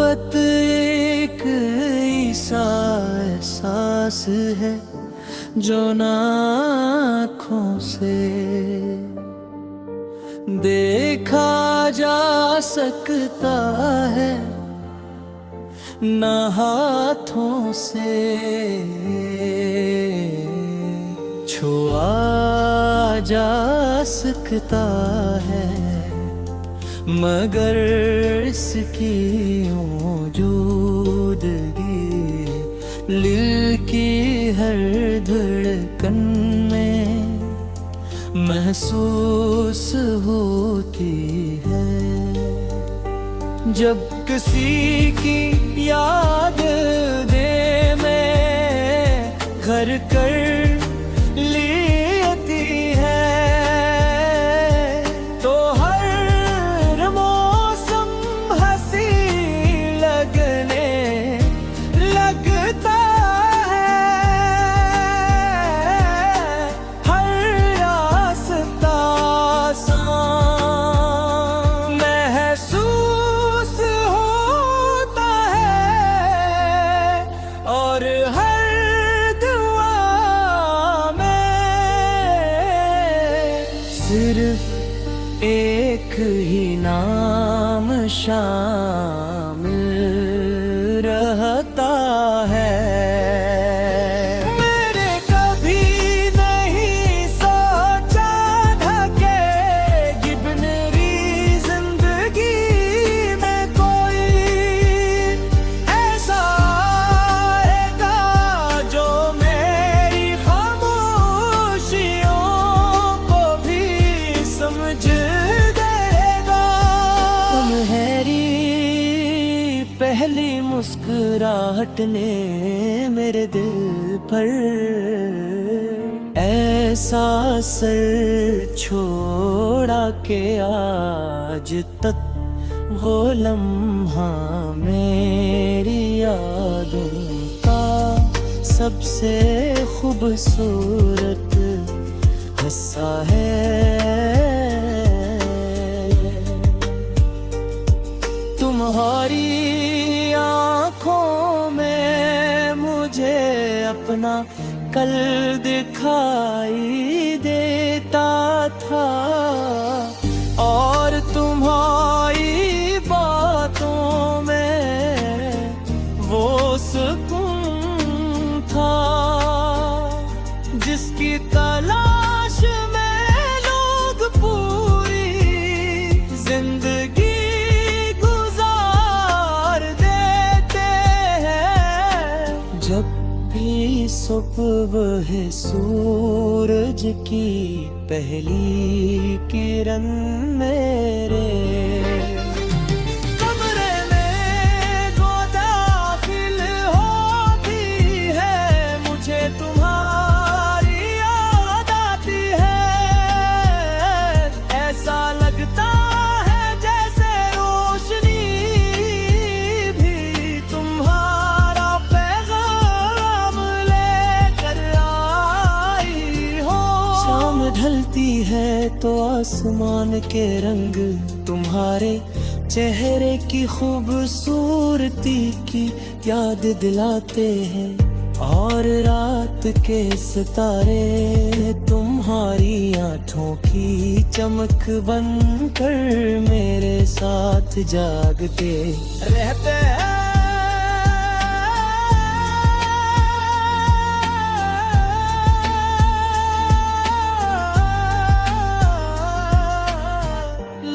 मोहब्बत एक ऐसा एहसास है जो ना आँखों से देखा जा सकता है, ना हाथों से छुआ जा सकता है, मगर इसकी मौजूदगी दिल की हर धड़कन में महसूस होती है। जब किसी की याद दे में घर कर लेती है, तो हर मौसम हंसी लगने लगता है, हर रास्ता आसान महसूस होता है, और हर सिर्फ एक ही नाम शामिल रहता है। मैंने कभी नहीं सोचा था कि गिबनरी जिंदगी में कोई ऐसा आएगा जो मेरी खामोशियों समझ देगा। तुम्हारी पहली मुस्कुराहट ने मेरे दिल पर ऐसा असर छोड़ा कि आज तक वो लम्हा मेरी यादों का सबसे खूबसूरत हिस्सा है। तुम्हारी आँखों में मुझे अपना कल दिखाई देता था, और तुम्हारी बातों में वो सुकून था जिसकी तलाश में लोग पूरी जिंदगी जब भी सुबह सूरज की पहली किरण मेरे कमरे में जो दाखिल होती है, मुझे तुम्हारी याद आती है। ऐसा लगता है जैसे रोशनी भी तुम्हारा ढलती है तो आसमान के रंग तुम्हारे चेहरे की खूबसूरती की याद दिलाते हैं, और रात के सितारे तुम्हारी आँखों की चमक बनकर मेरे साथ जागते रहते हैं।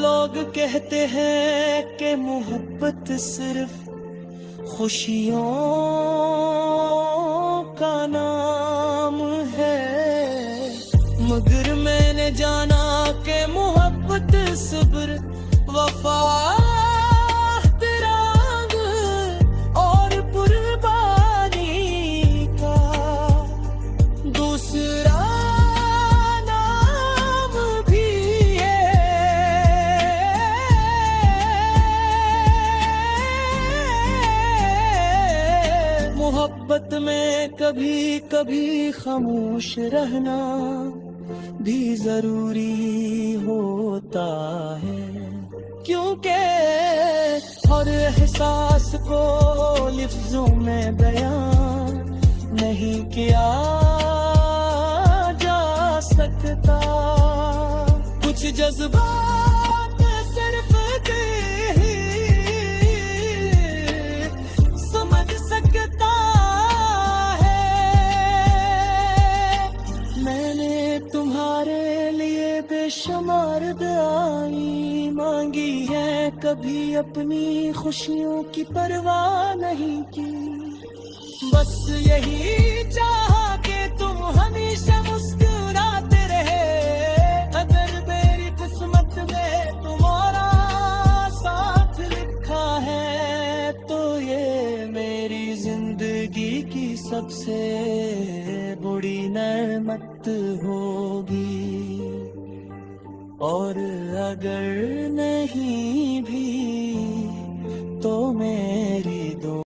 लोग कहते हैं कि मोहब्बत सिर्फ खुशियों का नाम है, मगर मैंने जाना कि मोहब्बत सब्र वफा तिरंग और कुर्बानी का दूसरा मोहब्बत में कभी कभी खामोश रहना भी जरूरी होता है। क्योंकि हर एहसास को लफ्जों में बयां नहीं किया जा सकता। कुछ जज्बात सिर्फ दिल ही समझ सकता है। मैंने तुम्हारे लिए बेशुमार दुआएं मांगी है, कभी अपनी खुशियों की परवाह नहीं की। बस यही चाहा कि तुम हमेशा मुस्कुराते रहे। अगर मेरी किस्मत में तुम्हारा साथ लिखा है तो ये मेरी जिंदगी की सबसे बड़ी नेमत होगी। और अगर नहीं